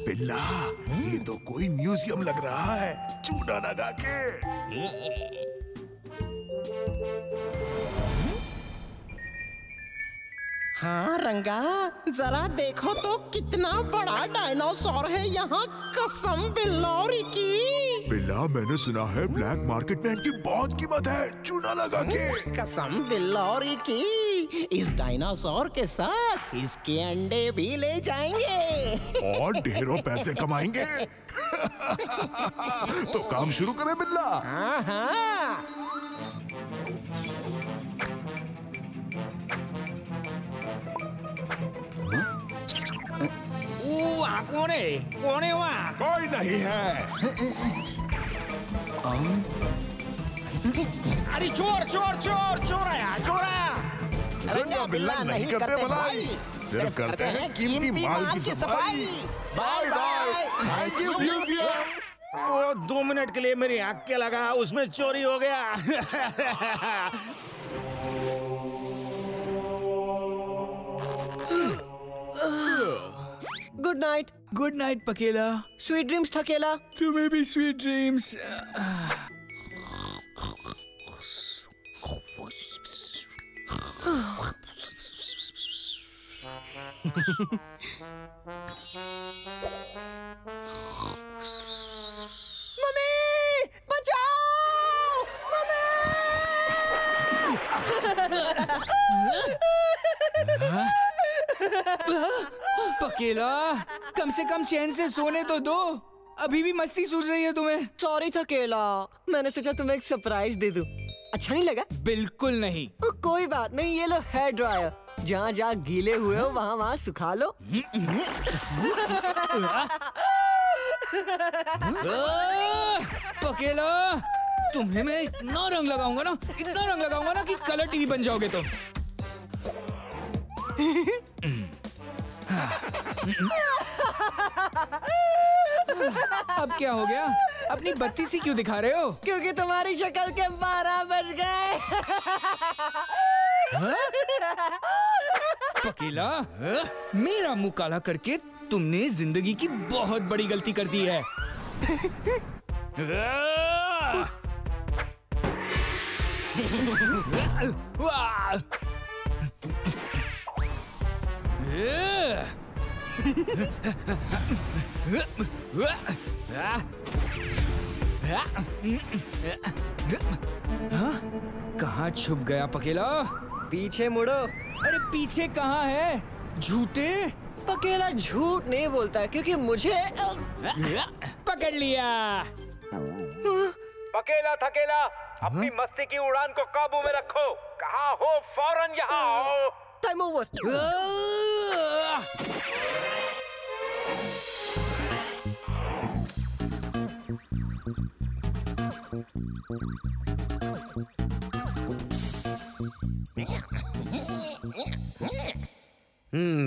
बिल्ला, ये तो कोई म्यूजियम लग रहा है, चूना लगा के। हाँ रंगा, जरा देखो तो कितना बड़ा डायनासोर है यहाँ, कसम बिल्लौरी की। बिल्ला, मैंने सुना है ब्लैक मार्केट में इनकी बहुत कीमत है, चूना लगा के। कसम बिल्लौरी की, इस डायनासोर के साथ इसके अंडे भी ले जाएंगे और ढेरों पैसे कमाएंगे। तो काम शुरू करें बिल्ला। हाँ हाँ। वहाँ कौन है वहाँ? कोई नहीं है। अरे चोर आया। रंगा बिल्ला नहीं करते भलाई, सिर्फ करते हैं कीमती माल की सफाई। Bye bye, thank you museum. वो 2 मिनट के लिए मेरी आँख के लगा, उसमें चोरी हो गया। Good night. गुड नाइट पकेला। स्वीट ड्रीम्स थकेला। तुम्हें भी स्वीट ड्रीम्स। मम्मी बचाओ, पकेला, कम से कम चैन से सोने तो दो, अभी भी मस्ती सूझ रही है तुम्हें। सॉरी थकेला, मैंने सोचा तुम्हें एक सरप्राइज दे दूं। अच्छा नहीं लगा? बिल्कुल नहीं। कोई बात नहीं, ये लो हेयर ड्रायर, जहाँ जहाँ गीले हुए हो वहाँ सुखा लो। पकेला, तुम्हें मैं इतना रंग लगाऊंगा ना कि कलर टीवी बन जाओगे तुम। अब क्या हो गया? अपनी बत्ती सी क्यों दिखा रहे हो? क्योंकि तुम्हारी शक्ल के 12 बज गए। पकेला, मेरा मुंह काला करके तुमने जिंदगी की बहुत बड़ी गलती कर दी है। कहाँ छुप गया पकेला? पीछे मुड़ो। अरे पीछे कहाँ है झूठे? पकेला झूठ नहीं बोलता क्योंकि मुझे पकड़ लिया। पकेला थकेला, अपनी मस्ती की उड़ान को काबू में रखो। कहाँ हो? फौरन यहाँ आओ। Time over.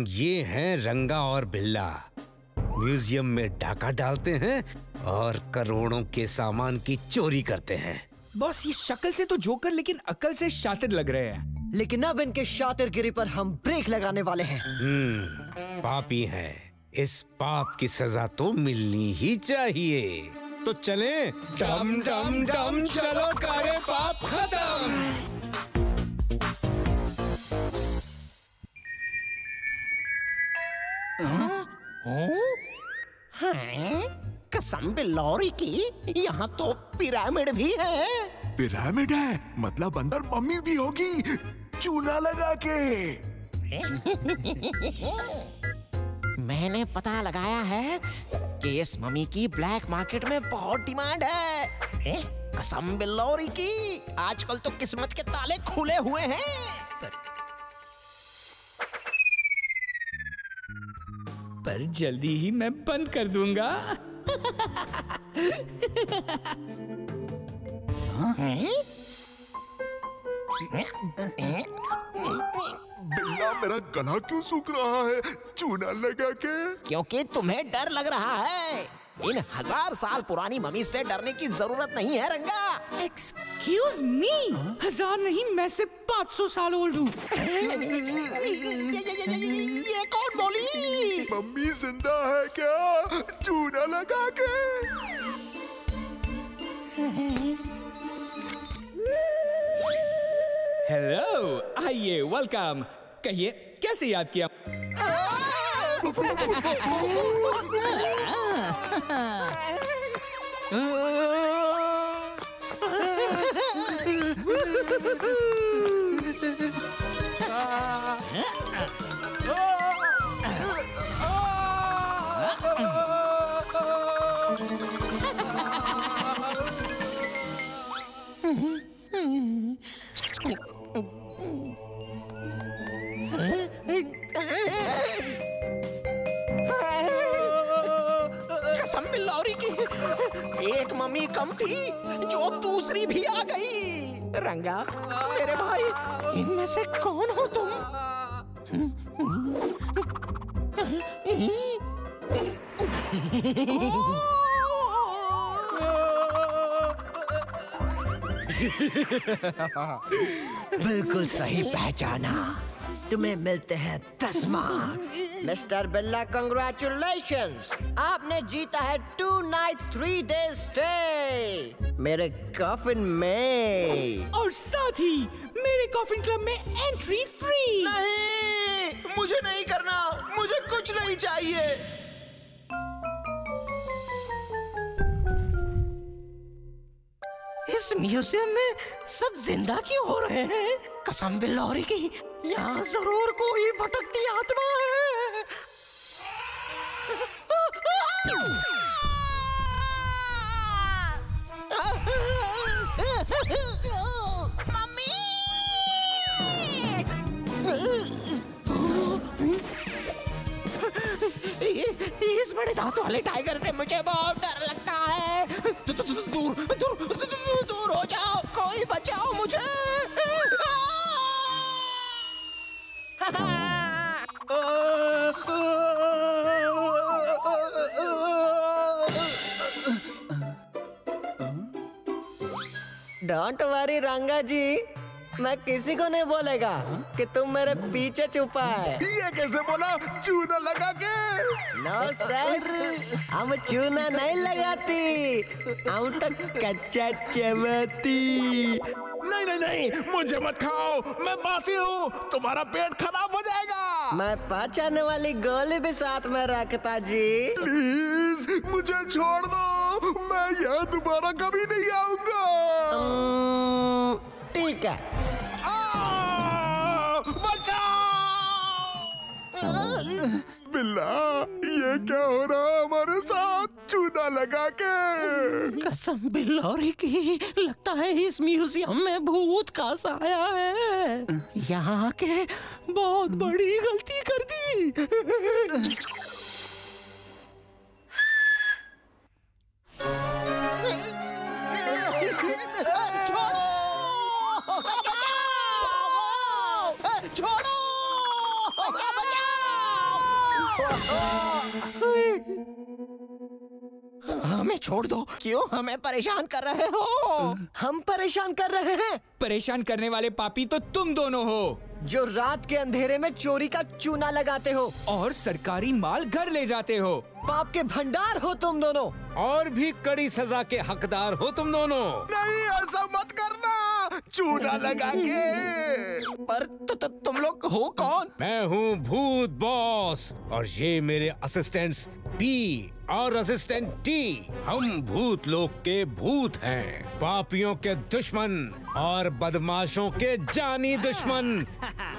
ये हैं रंगा और बिल्ला। म्यूजियम में डाका डालते हैं और करोड़ों के सामान की चोरी करते हैं। बॉस, ये शक्ल से तो जोकर लेकिन अकल से शातिर लग रहे हैं। लेकिन अब इनके शातिरगिरी पर हम ब्रेक लगाने वाले हैं। पापी हैं, इस पाप की सजा तो मिलनी ही चाहिए। तो चलें? डम डम डम चलो करे पाप खत्म। कसम बिल्लौरी की, यहाँ तो पिरामिड भी है। पिरामिड है? मतलब अंदर मम्मी भी होगी, चूना लगा के। मैंने पता लगाया है कि इस मम्मी की ब्लैक मार्केट में बहुत डिमांड है। कसम बिल्लौरी की, आजकल तो किस्मत के ताले खुले हुए हैं। पर जल्दी ही मैं बंद कर दूंगा। बिल्ला, मेरा गला क्यों सूख रहा है? चूना लगा के? क्योंकि तुम्हें डर लग रहा है। इन 1000 साल पुरानी मम्मी से डरने की जरूरत नहीं है रंगा। एक्सक्यूज मी, 1000 नहीं, मैं सिर्फ 500 साल ओल्ड हूँ। ये कौन बोली? मम्मी जिंदा है क्या? चूना लगा के? हेलो, आइए, वेलकम। कहिए, कैसे याद किया? कसम बिल्लौरी की, एक मम्मी कम थी जो दूसरी भी आ गई। रंगा मेरे भाई, इनमें से कौन हो तुम? बिल्कुल सही पहचाना। तुम्हें मिलते हैं 10 मार्क्स। मिस्टर बिल्ला, कंग्रेचुलेशंस, आपने जीता है 2 नाइट 3 डे स्टे मेरे कॉफिन में, और साथ ही मेरे कॉफिन क्लब में एंट्री फ्री। नहीं, मुझे नहीं करना, मुझे कुछ नहीं चाहिए। इस म्यूजियम में सब जिंदा क्यों हो रहे हैं? कसम बिल्लौरी की, यहाँ जरूर कोई भटकती आत्मा है। इस बड़े दांत वाले टाइगर से मुझे बहुत डर लगता है। दूर दूर दूर हो जाओ, कोई बचाओ मुझे। डोंट वरी रंगा जी, मैं किसी को नहीं बोलेगा कि तुम मेरे पीछे छुपा है। ये कैसे बोला? चूना लगा के? नो सर, हम चूना नहीं लगाती, हम तो कच्चा चबाती। नहीं नहीं नहीं, मुझे मत खाओ, मैं बासी हूँ, तुम्हारा पेट खराब हो जाएगा। मैं पचाने वाली गोली भी साथ में रखता जी। प्लीज मुझे छोड़ दो, मैं यहाँ दोबारा कभी नहीं आऊंगा। ठीक है। बिल्ला, ये क्या हो रहा है हमारे साथ? चूना लगा के? कसम बिल्लौरी की, लगता है इस म्यूजियम में भूत का साया है। यहाँ के बहुत बड़ी गलती कर दी। छोड़ो, छोड़ो, हमें छोड़ दो। क्यों हमें परेशान कर रहे हो? हम परेशान कर रहे हैं? परेशान करने वाले पापी तो तुम दोनों हो, जो रात के अंधेरे में चोरी का चूना लगाते हो और सरकारी माल घर ले जाते हो। पाप के भंडार हो तुम दोनों, और भी कड़ी सजा के हकदार हो तुम दोनों। नहीं, ऐसा मत करना, चूना लगा के। पर तुम लोग हो कौन? मैं हूँ भूत बॉस, और ये मेरे असिस्टेंट्स पी और असिस्टेंट टी। हम भूत लोक के भूत हैं, पापियों के दुश्मन और बदमाशों के जानी दुश्मन।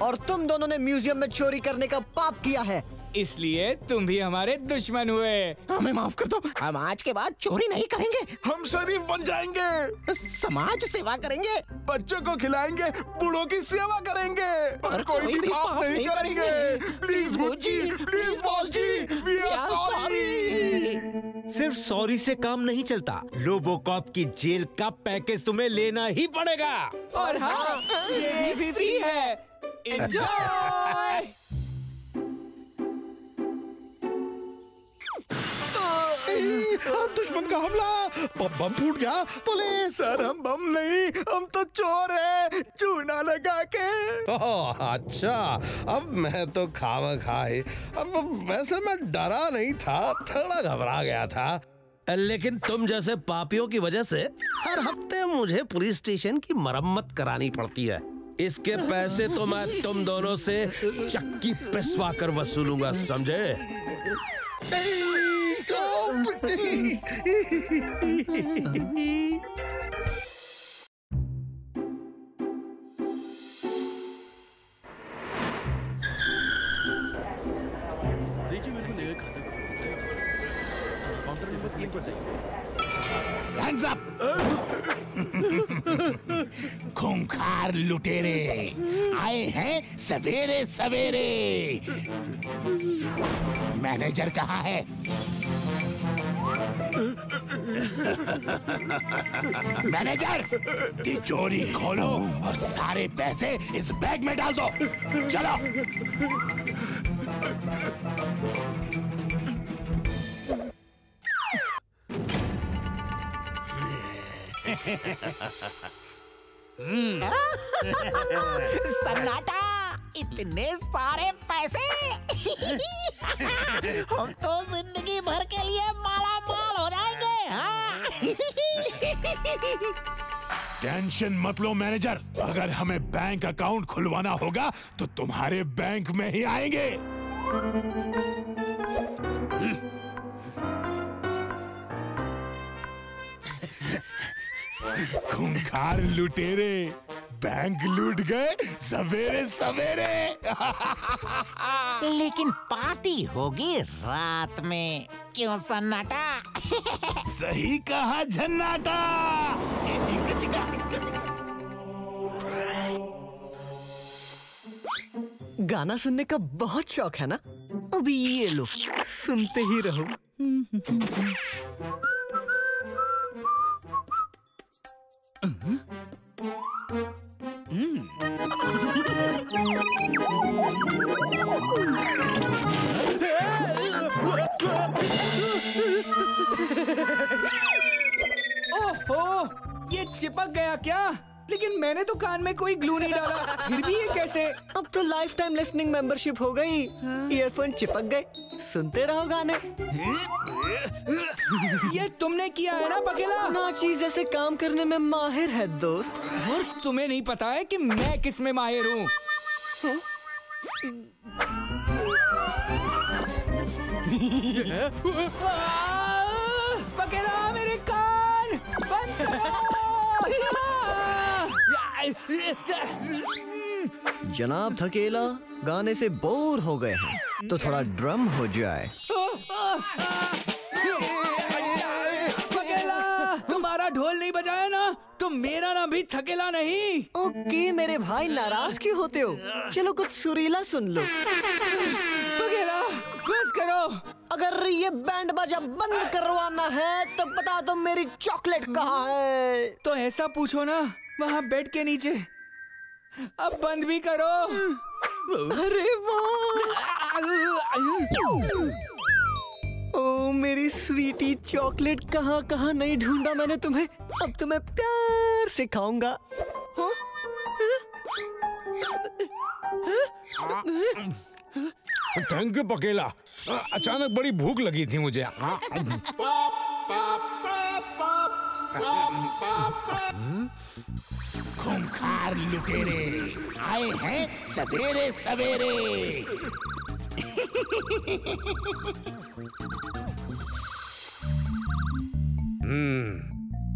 और तुम दोनों ने म्यूजियम में चोरी करने का पाप किया है। इसलिए तुम भी हमारे दुश्मन हुए। हमें माफ कर दो, हम आज के बाद चोरी नहीं करेंगे। हम शरीफ बन जाएंगे, समाज सेवा करेंगे, बच्चों को खिलाएंगे, बूढ़ों की सेवा करेंगे, पर कोई भी पाप नहीं करेंगे। प्लीज गुज्जी, please boss ji, we are sorry. सिर्फ सॉरी से काम नहीं चलता, लोबोकॉप की जेल का पैकेज तुम्हें लेना ही पड़ेगा। और हाँ, ये भी फ्री है। एंजॉय। दुश्मन का हमला, बम फूट गया। पुलिस सर, हम बम नहीं, हम तो चोर है, चूना लगा के। ओह अच्छा, अब मैं तो खामखाई। अब वैसे मैं डरा नहीं था, थोड़ा घबरा गया था, लेकिन तुम जैसे पापियों की वजह से हर हफ्ते मुझे पुलिस स्टेशन की मरम्मत करानी पड़ती है। इसके पैसे तो मैं तुम दोनों से चक्की पिसवा कर वसूलूंगा, समझे? Hands up! खूंखार लुटेरे आए हैं सवेरे सवेरे। मैनेजर कहाँ है? मैनेजर, तिजोरी खोलो और सारे पैसे इस बैग में डाल दो। चलो। सन्नाटा, इतने सारे पैसे। हम तो जिंदगी भर के लिए माला माल हो जाएंगे। हाँ? टेंशन मत लो मैनेजर, अगर हमें बैंक अकाउंट खुलवाना होगा तो तुम्हारे बैंक में ही आएंगे। खूंखार लुटेरे बैंक लूट गए सवेरे सवेरे। लेकिन पार्टी होगी रात में, क्यों सन्नाटा? सही कहा झन्नाटा। गाना सुनने का बहुत शौक है ना? अभी ये लो, सुनते ही रहो। ओहो, ये चिपक गया क्या? लेकिन मैंने तो कान में कोई ग्लू नहीं डाला, फिर भी ये कैसे? अब तो लाइफ टाइम लिसनिंग मेंबरशिप हो गई। ईयरफोन चिपक गए, सुनते रहो गाने। ये तुमने किया है ना पकेला? नाची जैसे काम करने में माहिर है दोस्त। और तुम्हें नहीं पता है कि मैं किस में माहिर हूँ? पकेला, मेरे कान बंद करो। जनाब थकेला, गाने से बोर हो गए हैं तो थोड़ा ड्रम हो जाए। पकेला, तुम्हारा ढोल नहीं बजाया ना तो मेरा ना भी थकेला नहीं। ओके मेरे भाई, नाराज क्यों होते हो? चलो कुछ सुरीला सुन लो। पकेला, बस करो। अगर ये बैंड बाजा बंद करवाना है तो बता दो मेरी चॉकलेट कहाँ है? तो ऐसा पूछो ना, वहाँ बेड के नीचे। अब बंद भी करो। अरे वाह! ओ मेरी स्वीटी चॉकलेट, कहाँ कहाँ नहीं ढूंढा मैंने तुम्हें। अब तो मैं प्यार से खाऊंगा। थैंक यू पकेला, अचानक बड़ी भूख लगी थी मुझे। खूंखार लुटेरे आए हैं सवेरे सवेरे।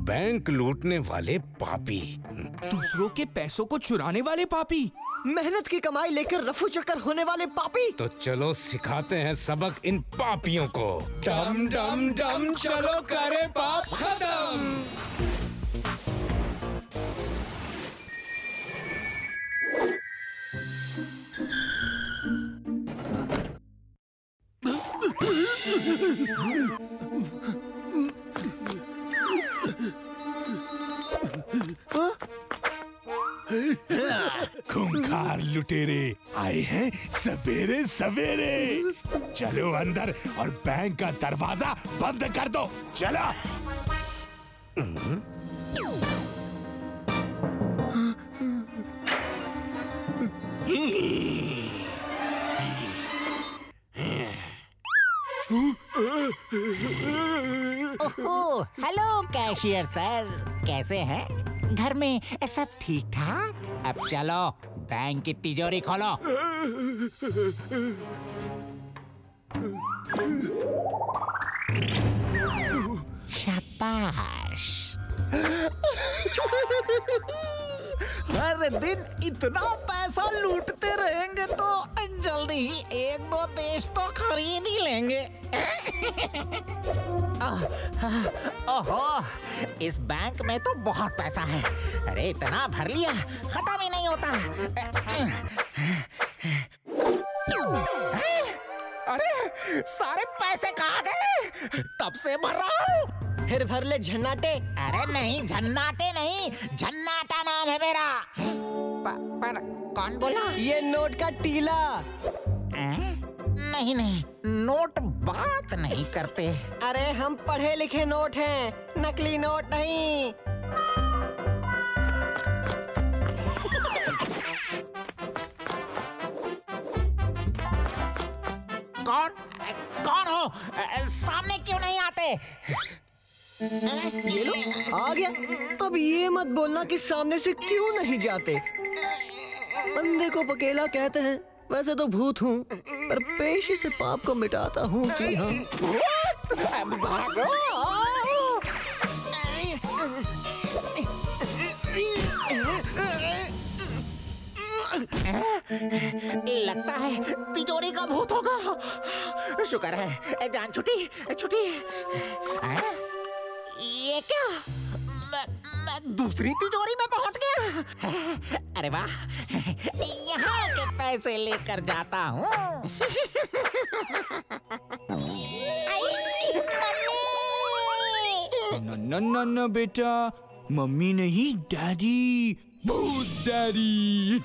बैंक लूटने वाले पापी। दूसरों के पैसों को चुराने वाले पापी। मेहनत की कमाई लेकर रफू चक्कर होने वाले पापी। तो चलो सिखाते हैं सबक इन पापियों को। डम डम डम चलो करे पाप खत्म। खूंखार लुटेरे आए हैं सवेरे सवेरे। चलो अंदर और बैंक का दरवाजा बंद कर दो। चलो। ओहो, हेलो कैशियर सर, कैसे हैं? घर में सब ठीक ठाक? अब चलो बैंक की तिजोरी खोलो। शाबाश। हर दिन इतना पैसा लूटते रहेंगे तो जल्दी ही 1-2 देश तो खरीद ही लेंगे। ओहो, इस बैंक में तो बहुत पैसा है। अरे इतना भर लिया, खत्म ही नहीं होता। अरे सारे पैसे कहाँ गए? तब से भर रहा हूँ। फिर भर ले झन्नाटे। अरे नहीं, झन्नाटे नहीं, झन्नाटा नाम है मेरा। पर कौन बोला? ये नोट का टीला। नहीं नहीं, नोट बात नहीं करते। अरे हम पढ़े लिखे नोट हैं, नकली नोट नहीं। कौन हो? सामने क्यों नहीं आते? ये लो, आ गया। अब ये मत बोलना कि सामने से क्यों नहीं जाते। बंदे को पकेला कहते हैं। वैसे तो भूत हूँ, पर पेशे से पाप को मिटाता हूँ। जी हाँ। भागो। लगता है तिजोरी का भूत होगा। शुक्र है जान छुटी। ये क्या? मैं दूसरी तिजोरी में पहुंच गया। अरे वाह, यहाँ के पैसे लेकर जाता हूँ। न बेटा, मम्मी नहीं, डैडी, भूत डैडी।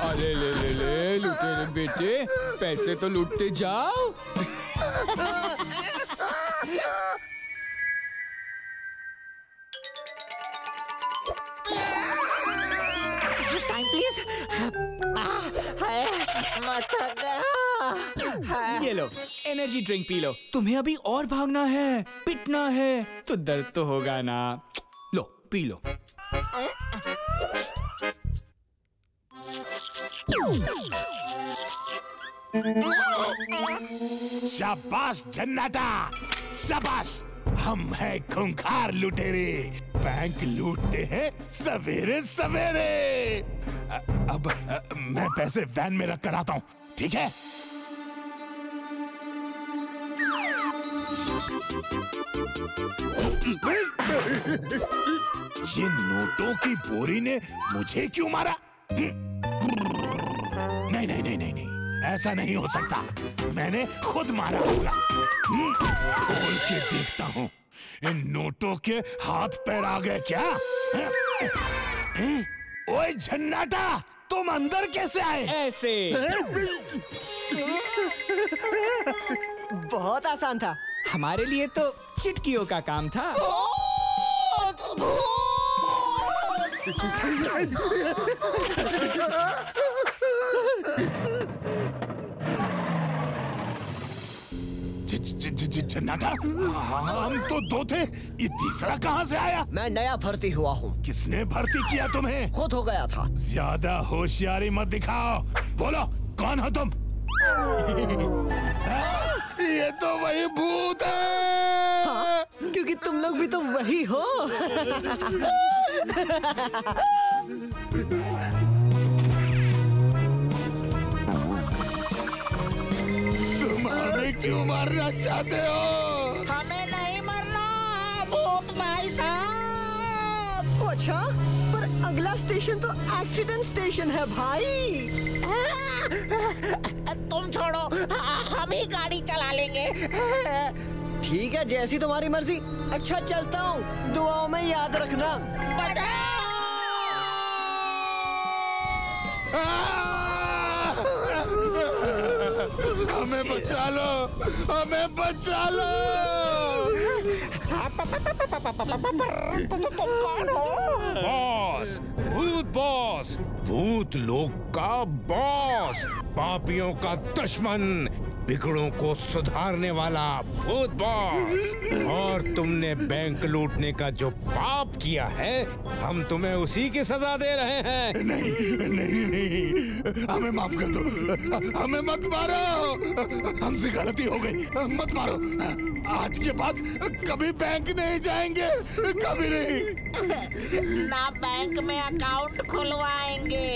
अरे ले लुटेरे बेटे, पैसे तो लूटते जाओ। Time please. मैं थक गया। ये लो, एनर्जी ड्रिंक पी लो। तुम्हें अभी और भागना है, पिटना है, तो दर्द तो होगा ना। लो पी लो। शाबाश झन्नाटा, शाबाश। हम हैं खूंखार लुटेरे, बैंक लूटते हैं सवेरे सवेरे। अब मैं पैसे वैन में रख कर आता हूँ, ठीक है? ये नोटों की बोरी ने मुझे क्यों मारा? नहीं नहीं नहीं नहीं नहीं, ऐसा नहीं हो सकता। मैंने खुद मारा होगा। खोल के देखता हूँ, इन नोटों के हाथ पैर आ गए क्या? ओए झन्नाटा, तुम अंदर कैसे आए? ऐसे। बहुत आसान था। हमारे लिए तो चिटकियों का काम था। झन्नाटा, हम तो 2 थे, ये तीसरा कहाँ से आया? मैं नया भर्ती हुआ हूँ। किसने भर्ती किया तुम्हें? खुद हो गया था। ज्यादा होशियारी मत दिखाओ। बोलो, कौन हो तुम? ये तो वही भूत है। हाँ, क्योंकि क्योंकि तुम लोग भी तो वही हो। तुम हमें क्यों मारना चाहते हो? हमें नहीं मरना भूत भाई साहब। अच्छा, पर अगला स्टेशन तो एक्सीडेंट स्टेशन है भाई। तुम छोड़ो, हम ही गाड़ी चला लेंगे। ठीक है, जैसी तुम्हारी मर्जी। अच्छा चलता हूँ, दुआओं में याद रखना। हमें बचा लो, हमें बचा लो। तुम कौन हो? बॉस, भूत बॉस, भूत लोग का बॉस, पापियों का दुश्मन, बिगड़ों को सुधारने वाला भूत बॉस। और तुमने बैंक लूटने का जो पाप किया है, हम तुम्हें उसी की सजा दे रहे हैं। नहीं नहीं नहीं, हमें माफ कर दो, हमें मत मारो, हमसे गलती हो गई, मत मारो। आज के बाद कभी बैंक नहीं जाएंगे, कभी नहीं। ना बैंक में अकाउंट खुलवाएंगे,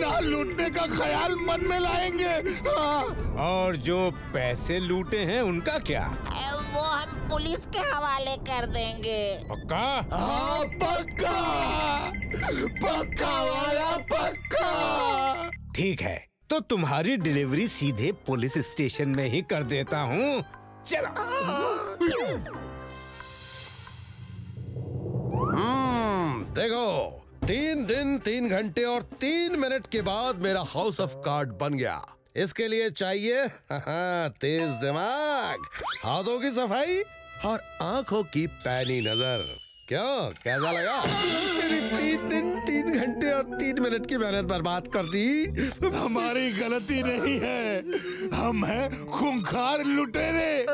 ना लूटने का ख्याल मन में लाएंगे। हाँ। और जो पैसे लूटे हैं उनका क्या? वो हम पुलिस के हवाले कर देंगे। पक्का? हाँ पक्का, पक्का वाला पक्का। ठीक है, तो तुम्हारी डिलीवरी सीधे पुलिस स्टेशन में ही कर देता हूँ। चलो। देखो, 3 दिन 3 घंटे और 3 मिनट के बाद मेरा हाउस ऑफ कार्ड बन गया। इसके लिए चाहिए तेज दिमाग, हाथों की सफाई और आंखों की पैनी नजर। क्यों, कैसा लगा? मेरी 3 दिन 3 घंटे और 3 मिनट की मेहनत बर्बाद कर दी। हमारी गलती नहीं है, हम हैं खूंखार लुटेरे।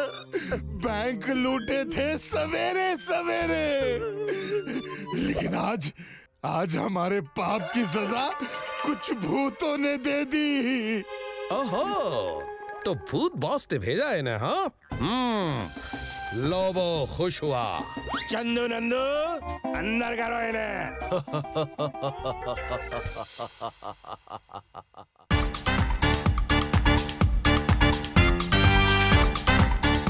बैंक लूटे थे सवेरे सवेरे, लेकिन आज हमारे पाप की सजा कुछ भूतों ने दे दी। ओहो, तो भूत बॉस ने भेजा है ना? हाँ, लोबो खुश हुआ। चंदू नंदू, अंदर करो इन्हें।